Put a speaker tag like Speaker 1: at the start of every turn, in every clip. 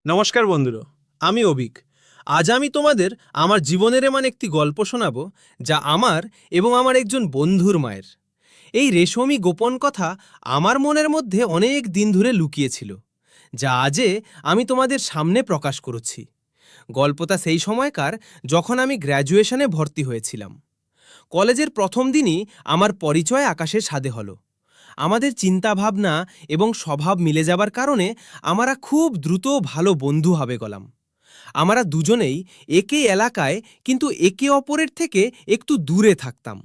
Speaker 1: নমস্কার বন্ধুরা, আমি অভিক। আজ আমি তোমাদের আমার জীবনের এমন একটি গল্প শোনাবো যা আমার এবং আমার একজন বন্ধুর মায়ের। এই রেশমি গোপন কথা আমার মনের মধ্যে অনেক দিন ধরে লুকিয়েছিল, যা আজে আমি তোমাদের সামনে প্রকাশ করছি। গল্পটা সেই সময়কার যখন আমি গ্র্যাজুয়েশনে ভর্তি হয়েছিলাম। কলেজের প্রথম দিনই আমার পরিচয় আকাশের সাথে হলো। আমাদের চিন্তাভাবনা এবং স্বভাব মিলে যাবার কারণে আমরা খুব দ্রুত ভালো বন্ধু হবে গেলাম। আমরা দুজনেই একই এলাকায় কিন্তু একে অপরের থেকে একটু দূরে থাকতাম।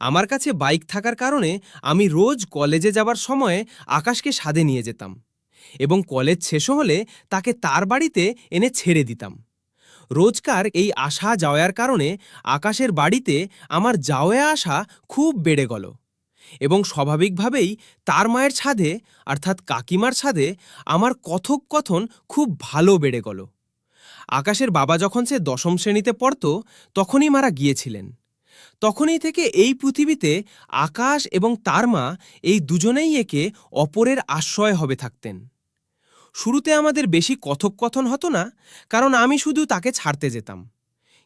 Speaker 1: আমার কাছে বাইক থাকার কারণে আমি রোজ কলেজে যাবার সময়ে আকাশকে সাথে নিয়ে যেতাম এবং কলেজ শেষ হলে তাকে তার বাড়িতে এনে ছেড়ে দিতাম। রোজকার এই আসা যাওয়ার কারণে আকাশের বাড়িতে আমার যাওয়া আসা খুব বেড়ে গেল এবং স্বাভাবিকভাবেই তার মায়ের ছাদে অর্থাৎ কাকিমার ছাদে আমার কথোপকথন খুব ভালো বেড়ে গেল। আকাশের বাবা যখন সে দশম শ্রেণীতে পড়ত তখনই মারা গিয়েছিলেন। তখনই থেকে এই পৃথিবীতে আকাশ এবং তার মা এই দুজনেই একে অপরের আশ্রয় হবে থাকতেন। শুরুতে আমাদের বেশি কথোপকথন হতো না, কারণ আমি শুধু তাকে ছাড়তে যেতাম।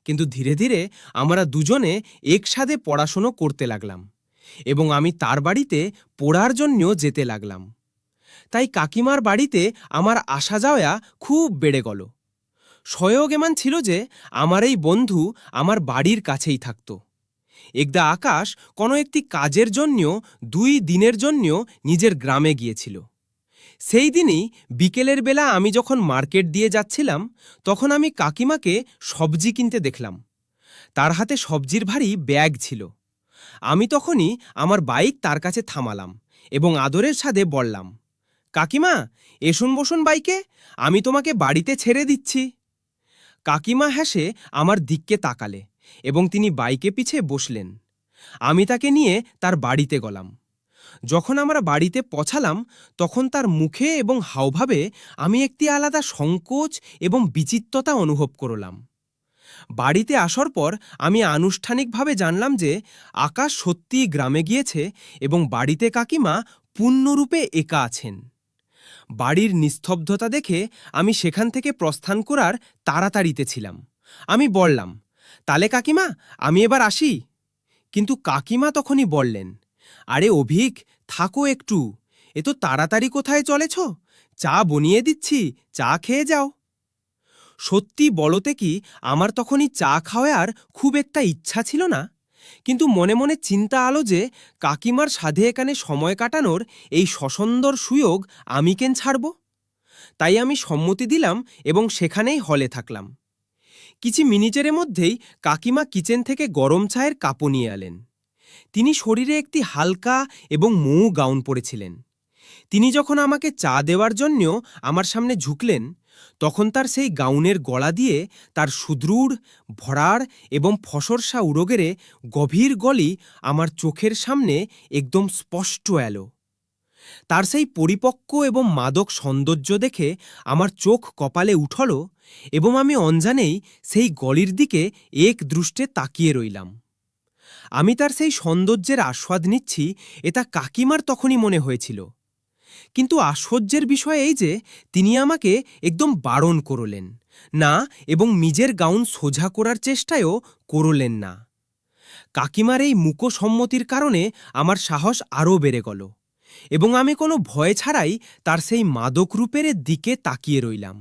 Speaker 1: কিন্তু ধীরে ধীরে আমরা দুজনে একসাথে পড়াশুনো করতে লাগলাম এবং আমি তার বাড়িতে পড়ার জন্য যেতে লাগলাম। তাই কাকিমার বাড়িতে আমার আসা যাওয়া খুব বেড়ে গেল। সয়গ এমন ছিল যে আমার এই বন্ধু আমার বাড়ির কাছেই থাকত। একদা আকাশ কোনো একটি কাজের জন্য 2 দিনের জন্য নিজের গ্রামে গিয়েছিল। সেই দিনই বিকেলের বেলা আমি যখন মার্কেট দিয়ে যাচ্ছিলাম তখন আমি কাকিমাকে সবজি কিনতে দেখলাম। তার হাতে সবজির ভারী ব্যাগ ছিল। আমি তখনই আমার বাইক তার কাছে থামালাম এবং আদরের সাথে বললাম, কাকিমা, এসুন বসুন বাইকে, আমি তোমাকে বাড়িতে ছেড়ে দিচ্ছি। কাকিমা হেসে আমার দিককে তাকালে এবং তিনি বাইকে পিছে বসলেন। আমি তাকে নিয়ে তার বাড়িতে গেলাম। যখন আমরা বাড়িতে পৌঁছালাম তখন তার মুখে এবং হাবভাবে আমি একটি আলাদা সংকোচ এবং বিচিত্রতা অনুভব করলাম। বাড়িতে আসার পর আমি আনুষ্ঠানিকভাবে জানলাম যে আকাশ সত্যিই গ্রামে গিয়েছে এবং বাড়িতে কাকিমা পূর্ণরূপে একা আছেন। বাড়ির নিস্তব্ধতা দেখে আমি সেখান থেকে প্রস্থান করার তাড়াতাড়িতে ছিলাম। আমি বললাম, তালে কাকিমা, আমি এবার আসি। কিন্তু কাকিমা তখনই বললেন, আরে অভিক, থাকো একটু, এ তো তাড়াতাড়ি কোথায় চলেছ? চা বনিয়ে দিচ্ছি, চা খেয়ে যাও। সত্যি বলতে কি, আমার তখনই চা খাওয়ার খুব একটা ইচ্ছা ছিল না, কিন্তু মনে মনে চিন্তা আলো যে কাকিমার সাধে এখানে সময় কাটানোর এই সসুন্দর সুযোগ আমি কেন ছাড়ব। তাই আমি সম্মতি দিলাম এবং সেখানেই হলে থাকলাম। কিছু মিনিটের মধ্যেই কাকিমা কিচেন থেকে গরম চায়ের কাপ নিয়ে এলেন। তিনি শরীরে একটি হালকা এবং মৌ গাউন পরেছিলেন। তিনি যখন আমাকে চা দেওয়ার জন্য আমার সামনে ঝুঁকলেন তখন তার সেই গাউনের গলা দিয়ে তার সুদৃঢ়, ভরার এবং ফসরসা উরগেরে গভীর গলি আমার চোখের সামনে একদম স্পষ্ট এলো। তার সেই পরিপক্ক এবং মাদক সৌন্দর্য দেখে আমার চোখ কপালে উঠল এবং আমি অঞ্জানেই সেই গলির দিকে এক দৃষ্টে তাকিয়ে রইলাম। আমি তার সেই সৌন্দর্যের আস্বাদ নিচ্ছি, এটা কাকিমার তখনই মনে হয়েছিল। কিন্তু আশ্চর্যের বিষয় এই যে তিনি আমাকে একদম বারণ করলেন না এবং নিজের গাউন সোজা করার চেষ্টায়ও করলেন না। কাকিমার এই মূকসম্মতির কারণে আমার সাহস আরও বেড়ে গেল এবং আমি কোনো ভয় ছাড়াই তার সেই মাদক রূপের দিকে তাকিয়ে রইলাম।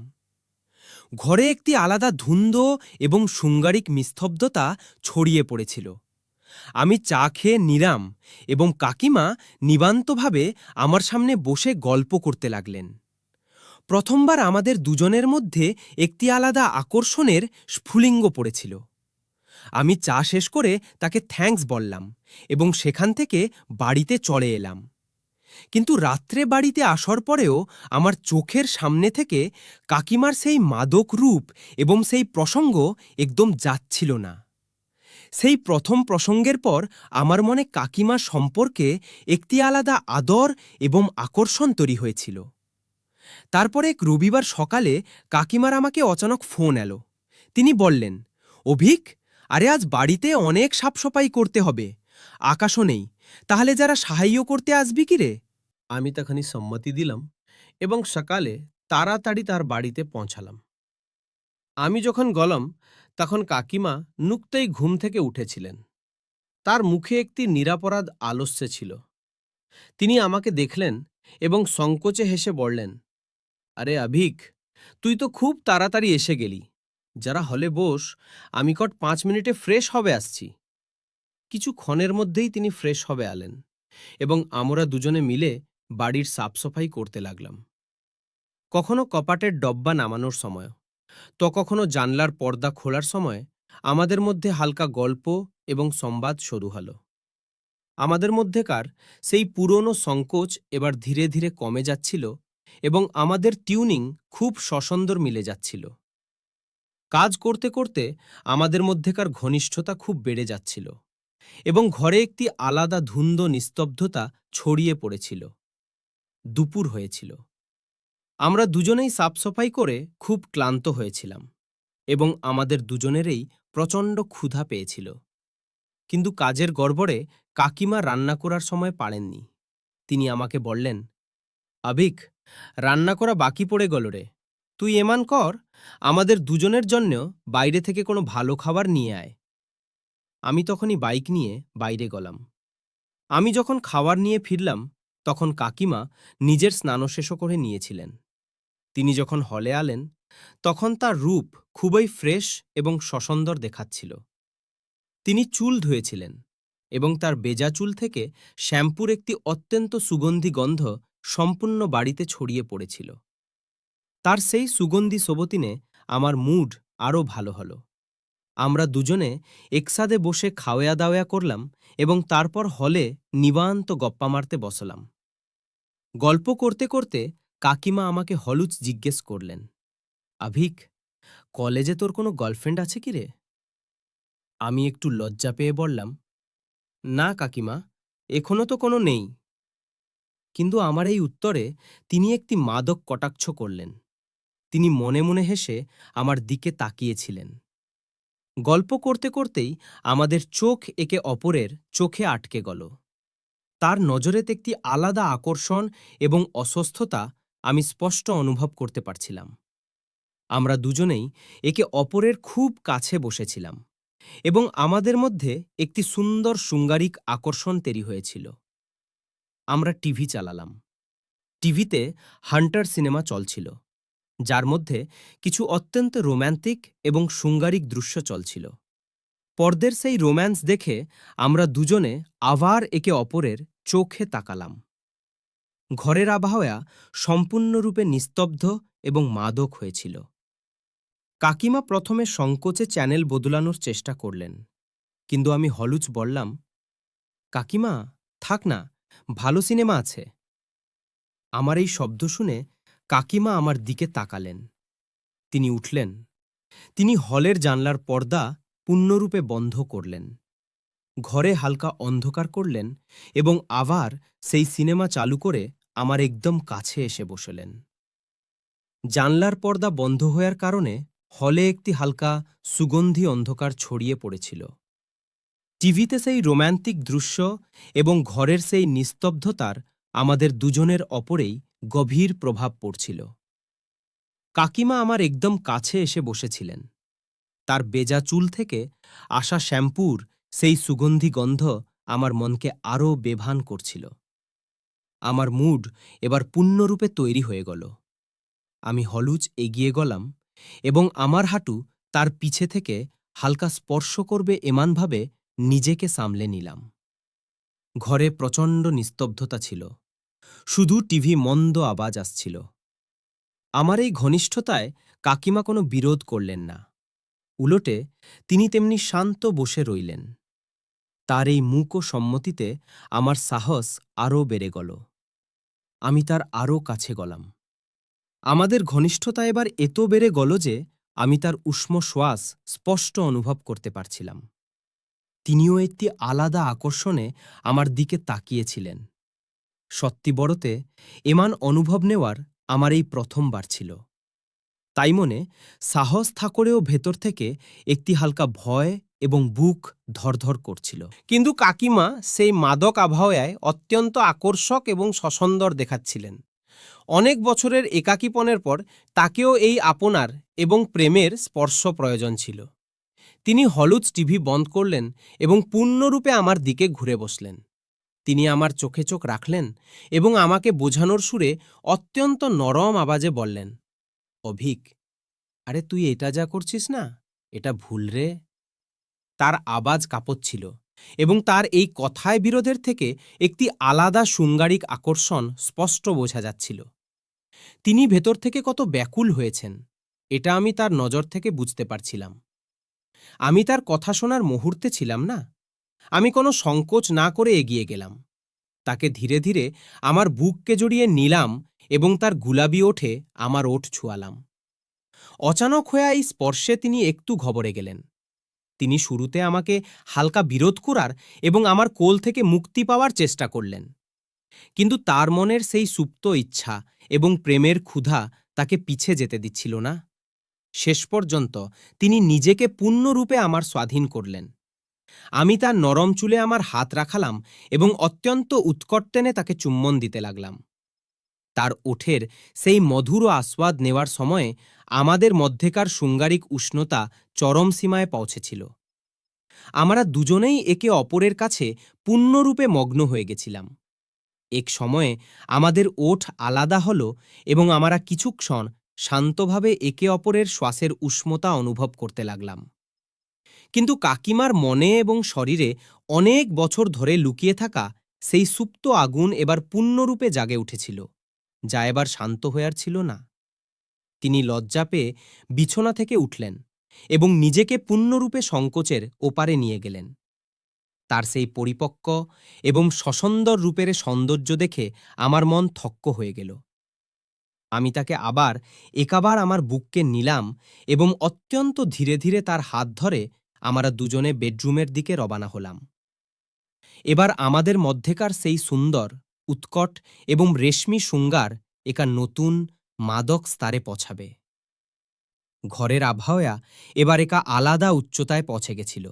Speaker 1: ঘরে একটি আলাদা ধুন্ধ এবং শৃঙ্গারিক নিস্তব্ধতা ছড়িয়ে পড়েছিল। আমি চা খেয়ে নিলাম এবং কাকিমা নিবান্তভাবে আমার সামনে বসে গল্প করতে লাগলেন। প্রথমবার আমাদের দুজনের মধ্যে একটি আলাদা আকর্ষণের স্ফুলিঙ্গ পড়েছিল। আমি চা শেষ করে তাকে থ্যাঙ্কস বললাম এবং সেখান থেকে বাড়িতে চলে এলাম। কিন্তু রাত্রে বাড়িতে আসার পরেও আমার চোখের সামনে থেকে কাকিমার সেই মাদক রূপ এবং সেই প্রসঙ্গ একদম যাচ্ছিল না। সেই প্রথম প্রসঙ্গের পর আমার মনে কাকিমা সম্পর্কে একটি আলাদা আদর এবং আকর্ষণ তৈরি হয়েছিল। তারপরে এক রবিবার সকালে কাকিমার আমাকে অচানক ফোন এলো। তিনি বললেন, অভিক, আরে আজ বাড়িতে অনেক সাফসফাই করতে হবে, আকাশও নেই, তাহলে যারা সাহায্য করতে আসবি কি রে? আমি তখনই সম্মতি দিলাম এবং সকালে তাড়াতাড়ি তার বাড়িতে পৌঁছালাম। আমি যখন গেলাম তখন কাকিমা নুকতেই ঘুম থেকে উঠেছিলেন। তার মুখে একটি নিরাপরাধ আলস্য ছিল। তিনি আমাকে দেখলেন এবং সংকোচে হেসে বললেন, আরে আভিক, তুই তো খুব তাড়াতাড়ি এসে গেলি। যারা হলে বস, আমি 5 মিনিটে ফ্রেশ হবে আসছি। কিছুক্ষণের মধ্যেই তিনি ফ্রেশ হবে আলেন এবং আমরা দুজনে মিলে বাড়ির সাফসফাই করতে লাগলাম। কখনো কপাটের ডব্বা নামানোর সময়, তো কখনো জানলার পর্দা খোলার সময় আমাদের মধ্যে হালকা গল্প এবং সংবাদ শুরু হলো। আমাদের মধ্যেকার সেই পুরনো সংকোচ এবার ধীরে ধীরে কমে যাচ্ছিল এবং আমাদের টিউনিং খুব সসন্দর মিলে যাচ্ছিল। কাজ করতে করতে আমাদের মধ্যেকার ঘনিষ্ঠতা খুব বেড়ে যাচ্ছিল এবং ঘরে একটি আলাদা ধুন্দ নিস্তব্ধতা ছড়িয়ে পড়েছিল। দুপুর হয়েছিল। আমরা দুজনেই সাফসফাই করে খুব ক্লান্ত হয়েছিলাম এবং আমাদের দুজনেরই প্রচণ্ড ক্ষুধা পেয়েছিল। কিন্তু কাজের গড়বড়ে কাকিমা রান্না করার সময় পারেননি। তিনি আমাকে বললেন, আভিক, রান্না করা বাকি পড়ে গেল রে। তুই এমান কর, আমাদের দুজনের জন্য বাইরে থেকে কোনো ভালো খাবার নিয়ে আয়। আমি তখনই বাইক নিয়ে বাইরে গেলাম। আমি যখন খাবার নিয়ে ফিরলাম তখন কাকিমা নিজের স্নানশেষও করে নিয়েছিলেন। তিনি যখন হলে আলেন তখন তার রূপ খুবই ফ্রেশ এবং সসন্দর দেখাচ্ছিল। তিনি চুল ধুয়েছিলেন এবং তার বেজা চুল থেকে শ্যাম্পুর একটি অত্যন্ত সুগন্ধি গন্ধ সম্পূর্ণ বাড়িতে ছড়িয়ে পড়েছিল। তার সেই সুগন্ধি সোবতিনে আমার মুড আরও ভালো হলো। আমরা দুজনে একসাথে বসে খাওয়া দাওয়া করলাম এবং তারপর হলে নিবান্ত গপ্পা মারতে বসলাম। গল্প করতে করতে কাকিমা আমাকে হলুচ জিজ্ঞেস করলেন, আভিক, কলেজে তোর কোনো গার্লফ্রেন্ড আছে কি রে? আমি একটু লজ্জা পেয়ে বললাম, না কাকিমা, এখনো তো কোনো নেই। কিন্তু আমার এই উত্তরে তিনি একটি মাদক কটাক্ষ করলেন। তিনি মনে মনে হেসে আমার দিকে তাকিয়েছিলেন। গল্প করতে করতেই আমাদের চোখ একে অপরের চোখে আটকে গেল। তার নজরেতে একটি আলাদা আকর্ষণ এবং অসুস্থতা আমি স্পষ্ট অনুভব করতে পারছিলাম। আমরা দুজনেই একে অপরের খুব কাছে বসেছিলাম এবং আমাদের মধ্যে একটি সুন্দর শৃঙ্গারিক আকর্ষণ তৈরি হয়েছিল। আমরা টিভি চালালাম। টিভিতে হান্টার সিনেমা চলছিল, যার মধ্যে কিছু অত্যন্ত রোম্যান্টিক এবং শৃঙ্গারিক দৃশ্য চলছিল। পর্দের সেই রোম্যান্স দেখে আমরা দুজনে আবার একে অপরের চোখে তাকালাম। ঘরের আবহাওয়া সম্পূর্ণরূপে নিস্তব্ধ এবং মাদক হয়েছিল। কাকিমা প্রথমে সংকোচে চ্যানেল বদলানোর চেষ্টা করলেন, কিন্তু আমি হলুচ বললাম, কাকিমা, থাক না, ভালো সিনেমা আছে। আমার এই শব্দ শুনে কাকিমা আমার দিকে তাকালেন। তিনি উঠলেন। তিনি হলের জানলার পর্দা পূর্ণরূপে বন্ধ করলেন, ঘরে হালকা অন্ধকার করলেন এবং আবার সেই সিনেমা চালু করে আমার একদম কাছে এসে বসলেন। জানলার পর্দা বন্ধ হওয়ার কারণে হলে একটি হালকা সুগন্ধি অন্ধকার ছড়িয়ে পড়েছিল। টিভিতে সেই রোম্যান্টিক দৃশ্য এবং ঘরের সেই নিস্তব্ধতার আমাদের দুজনের অপরেই গভীর প্রভাব পড়ছিল। কাকিমা আমার একদম কাছে এসে বসেছিলেন। তার বেজা চুল থেকে আসা শ্যাম্পুর সেই সুগন্ধি গন্ধ আমার মনকে আরও বেভান করছিল। আমার মুড এবার পূর্ণরূপে তৈরি হয়ে গেল। আমি হলুচ এগিয়ে গেলাম এবং আমার হাঁটু তার পিছে থেকে হালকা স্পর্শ করবে এমনভাবে নিজেকে সামলে নিলাম। ঘরে প্রচণ্ড নিস্তব্ধতা ছিল, শুধু টিভি মন্দ আওয়াজ আসছিল। আমার এই ঘনিষ্ঠতায় কাকিমা কোনো বিরোধ করলেন না। উলটে তিনি তেমনি শান্ত বসে রইলেন। তার এই মূক সম্মতিতে আমার সাহস আরও বেড়ে গেল। আমি তার আরও কাছে গেলাম। আমাদের ঘনিষ্ঠতা এবার এত বেড়ে গেল যে আমি তার উষ্ণ শ্বাস স্পষ্ট অনুভব করতে পারছিলাম। তিনিও একটি আলাদা আকর্ষণে আমার দিকে তাকিয়েছিলেন। সত্যি বড়তে এমান অনুভব নেওয়ার আমার এই প্রথমবার ছিল। তাই মনে সাহস থাকলেও ভেতর থেকে একটি হালকা ভয় এবং বুক ধরধর করছিল। কিন্তু কাকিমা সেই মাদক আবহাওয়ায় অত্যন্ত আকর্ষক এবং সসন্দর দেখাচ্ছিলেন। অনেক বছরের একাকীপনের পর তাকেও এই আপনার এবং প্রেমের স্পর্শ প্রয়োজন ছিল। তিনি হলুদ টিভি বন্ধ করলেন এবং পূর্ণরূপে আমার দিকে ঘুরে বসলেন। তিনি আমার চোখে চোখ রাখলেন এবং আমাকে বোঝানোর সুরে অত্যন্ত নরম আওয়াজে বললেন, অভিক, আরে তুই এটা যা করছিস না, এটা ভুল রে। তার আওয়াজ কাঁপচ্ছিল এবং তার এই কথায় বিরোধের থেকে একটি আলাদা শৃঙ্গারিক আকর্ষণ স্পষ্ট বোঝা যাচ্ছিল। তিনি ভেতর থেকে কত ব্যাকুল হয়েছেন, এটা আমি তার নজর থেকে বুঝতে পারছিলাম। আমি তার কথা শোনার মুহূর্তে ছিলাম না। আমি কোনো সংকোচ না করে এগিয়ে গেলাম, তাকে ধীরে ধীরে আমার বুককে জড়িয়ে নিলাম এবং তার গুলাবি ওঠে আমার ওঠ ছুঁয়ালাম। অচানক হয়ে এই স্পর্শে তিনি একটু ঘবরে গেলেন। তিনি শুরুতে আমাকে হালকা বিরোধ করার এবং আমার কোল থেকে মুক্তি পাওয়ার চেষ্টা করলেন, কিন্তু তার মনের সেই সুপ্ত ইচ্ছা এবং প্রেমের ক্ষুধা তাকে পিছে যেতে দিচ্ছিল না। শেষ পর্যন্ত তিনি নিজেকে পূর্ণরূপে আমার স্বাধীন করলেন। আমি তার নরম চুলে আমার হাত রাখালাম এবং অত্যন্ত উৎকট টেনে তাকে চুম্বন দিতে লাগলাম। তার ওঠের সেই মধুর আস্বাদ নেওয়ার সময়ে আমাদের মধ্যেকার শৃঙ্গারিক উষ্ণতা চরম সীমায় পৌঁছেছিল। আমরা দুজনেই একে অপরের কাছে পূর্ণরূপে মগ্ন হয়ে গেছিলাম। এক সময়ে আমাদের ওঠ আলাদা হল এবং আমরা কিছুক্ষণ শান্তভাবে একে অপরের শ্বাসের উষ্ণতা অনুভব করতে লাগলাম। কিন্তু কাকিমার মনে এবং শরীরে অনেক বছর ধরে লুকিয়ে থাকা সেই সুপ্ত আগুন এবার পূর্ণরূপে জাগে উঠেছিল, যা এবার শান্ত হয়ে আর ছিল না। তিনি লজ্জা পেয়ে বিছানা থেকে উঠলেন এবং নিজেকে পূর্ণরূপে সংকোচের ওপারে নিয়ে গেলেন। তার সেই পরিপক্ক এবং সসুন্দর রূপের সৌন্দর্য দেখে আমার মন থক্ক হয়ে গেল। আমি তাকে আবার একাবার আমার বুককে নিলাম এবং অত্যন্ত ধীরে ধীরে তার হাত ধরে আমরা দুজনে বেডরুমের দিকে রবানা হলাম। এবার আমাদের মধ্যেকার সেই সুন্দর, উৎকট এবং রেশমি শৃঙ্গার একা নতুন মাদক স্তরে পৌঁছাবে। ঘরের আবহাওয়া এবার একা আলাদা উচ্চতায় পৌঁছে গেছিল।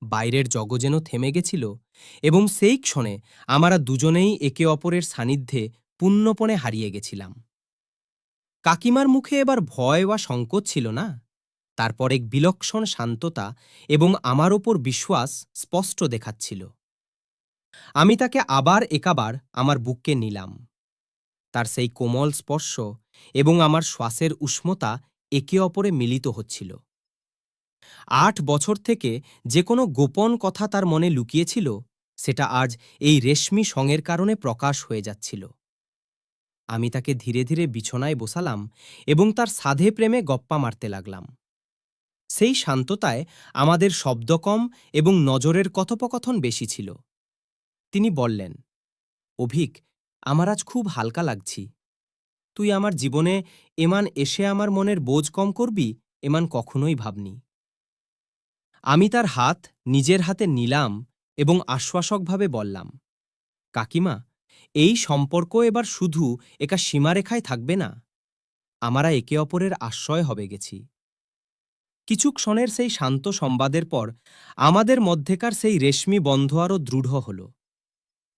Speaker 1: বাইরের জগৎ যেন থেমে গেছিল এবং সেই ক্ষণে আমরা দুজনেই একে অপরের সান্নিধ্যে পূর্ণপণে হারিয়ে গেছিলাম। কাকিমার মুখে এবার ভয় বা সংকোচ ছিল না, তারপর এক বিলক্ষণ শান্ততা এবং আমার ওপর বিশ্বাস স্পষ্ট দেখাচ্ছিল। আমি তাকে আবার একাবার আমার বুককে নিলাম। তার সেই কোমল স্পর্শ এবং আমার শ্বাসের উষ্ণতা একে অপরে মিলিত হচ্ছিল। ৮ বছর থেকে যে কোনো গোপন কথা তার মনে লুকিয়েছিল, সেটা আজ এই রেশমি সঙের কারণে প্রকাশ হয়ে যাচ্ছিল। আমি তাকে ধীরে ধীরে বিছানায় বসালাম এবং তার সাধে প্রেমে গপ্পা মারতে লাগলাম। সেই শান্ততায় আমাদের শব্দ কম এবং নজরের কথোপকথন বেশি ছিল। তিনি বললেন, অভিক, আমার আজ খুব হালকা লাগছি। তুই আমার জীবনে এমান এসে আমার মনের বোঝ কম করবি এমান কখনোই ভাবনি। আমি তার হাত নিজের হাতে নিলাম এবং আশ্বাসকভাবে বললাম, কাকিমা, এই সম্পর্ক এবার শুধু একা সীমারেখায় থাকবে না, আমরা একে অপরের আশ্রয় হবে গেছি। কিছু ক্ষণের সেই শান্ত সংবাদের পর আমাদের মধ্যেকার সেই রেশমি বন্ধ আরও দৃঢ় হল।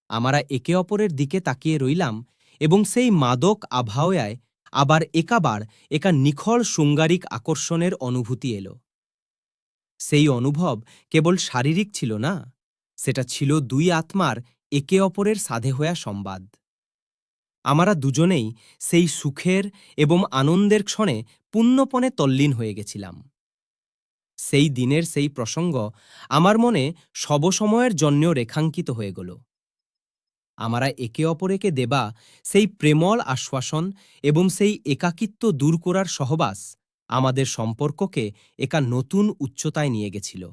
Speaker 1: আমরা একে অপরের দিকে তাকিয়ে রইলাম এবং সেই মাদক আবহাওয়ায় আবার একাবার একা নিখল শৃঙ্গারিক আকর্ষণের অনুভূতি এলো। সেই অনুভব কেবল শারীরিক ছিল না, সেটা ছিল দুই আত্মার একে অপরের সাধে হওয়া সংবাদ। আমরা দুজনেই সেই সুখের এবং আনন্দের ক্ষণে পূর্ণপণে তল্লীন হয়ে গেছিলাম। সেই দিনের সেই প্রসঙ্গ আমার মনে সবসময়ের জন্য রেখাঙ্কিত হয়ে গেল। আমরা একে অপরেকে দেবা সেই প্রেমল আশ্বাসন এবং সেই একাকিত্ব দূর করার সহবাস আমাদের সম্পর্ককে একা নতুন উচ্চতায় নিয়ে গেছিল।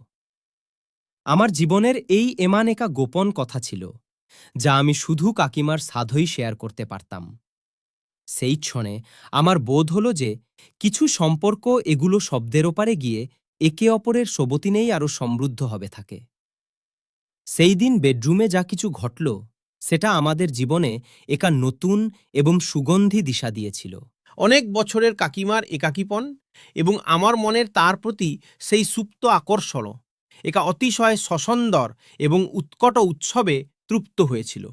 Speaker 1: আমার জীবনের এই এমান একা গোপন কথা ছিল, যা আমি শুধু কাকিমার সাধই শেয়ার করতে পারতাম। সেই ক্ষণে আমার বোধ হল যে কিছু সম্পর্ক এগুলো শব্দের ওপারে গিয়ে একে অপরের সোবতিনেই আরও সমৃদ্ধ হবে থাকে। সেই দিন বেডরুমে যা কিছু ঘটল, সেটা আমাদের জীবনে একা নতুন এবং সুগন্ধি দিশা দিয়েছিল।
Speaker 2: অনেক বছরের কাকিমার একাকীপন এবং আমার মনের তার প্রতি সেই সুপ্ত আকর্ষণ একা অতিশয় সসন্দর এবং উৎকট উৎসবে তৃপ্ত হয়েছিল।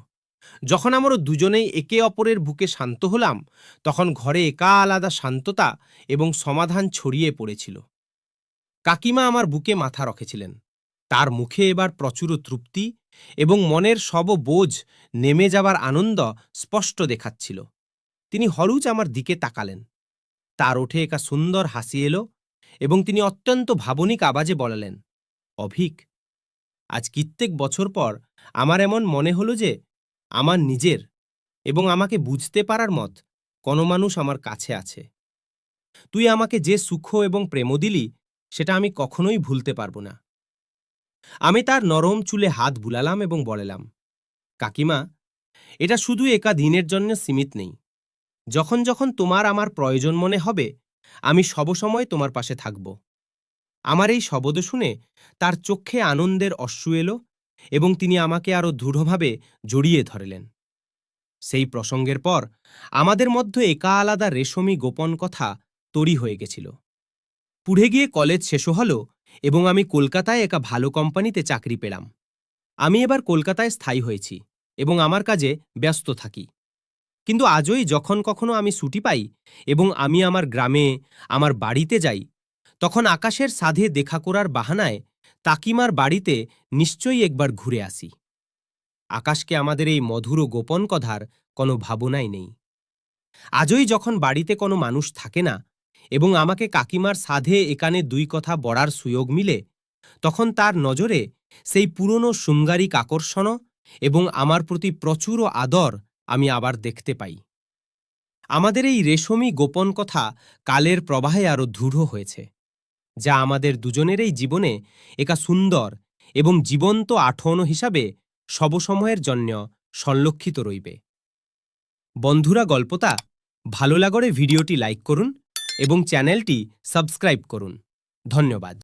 Speaker 2: যখন আমরা দুজনেই একে অপরের বুকে শান্ত হলাম, তখন ঘরে একা আলাদা শান্ততা এবং সমাধান ছড়িয়ে পড়েছিল। কাকিমা আমার বুকে মাথা রেখেছিলেন। তার মুখে এবার প্রচুর তৃপ্তি এবং মনের সব বোঝ নেমে যাবার আনন্দ স্পষ্ট দেখাচ্ছিল। তিনি হলুজ আমার দিকে তাকালেন। তার ওঠে একা সুন্দর হাসি এলো এবং তিনি অত্যন্ত ভাবনিক আওয়াজে বললেন, অভিক, আজ কিত্যেক বছর পর আমার এমন মনে হলো যে আমার নিজের এবং আমাকে বুঝতে পারার মত কোনো মানুষ আমার কাছে আছে। তুই আমাকে যে সুখ এবং প্রেম দিলি সেটা আমি কখনোই ভুলতে পারবো না। আমি তার নরম চুলে হাত বুলালাম এবং বললাম, কাকিমা, এটা শুধু একা দিনের জন্য সীমিত নেই। যখন যখন তোমার আমার প্রয়োজন মনে হবে, আমি সবসময় তোমার পাশে থাকব। আমার এই শব্দ শুনে তার চোখে আনন্দের অশ্রু এলো এবং তিনি আমাকে আরো দৃঢ়ভাবে জড়িয়ে ধরলেন। সেই প্রসঙ্গের পর আমাদের মধ্যে একা আলাদা রেশমি গোপন কথা তৈরি হয়ে গেছিল। পুড়ে গিয়ে কলেজ শেষ হলো এবং আমি কলকাতায় একা ভালো কোম্পানিতে চাকরি পেলাম। আমি এবার কলকাতায় স্থায়ী হয়েছি এবং আমার কাজে ব্যস্ত থাকি। কিন্তু আজই যখন কখনো আমি ছুটি পাই এবং আমি আমার গ্রামে, আমার বাড়িতে যাই, তখন আকাশের সাধে দেখা করার বাহানায় কাকিমার বাড়িতে নিশ্চয়ই একবার ঘুরে আসি। আকাশকে আমাদের এই মধুর ও গোপন কথার কোনো ভাবনাই নেই। আজই যখন বাড়িতে কোনো মানুষ থাকে না এবং আমাকে কাকিমার সাধে এখানে দুই কথা বলার সুযোগ মিলে, তখন তার নজরে সেই পুরনো শৃঙ্গারিক আকর্ষণ এবং আমার প্রতি প্রচুর আদর আমি আবার দেখতে পাই। আমাদের এই রেশমি গোপন কথা কালের প্রবাহে আরো দৃঢ় হয়েছে, যা আমাদের দুজনেরই জীবনে একা সুন্দর এবং জীবন্ত আঠন হিসাবে সবসময়ের জন্য সংরক্ষিত রইবে। বন্ধুরা, গল্পটা ভালো লাগলে ভিডিওটি লাইক করুন এবং চ্যানেলটি সাবস্ক্রাইব করুন। ধন্যবাদ।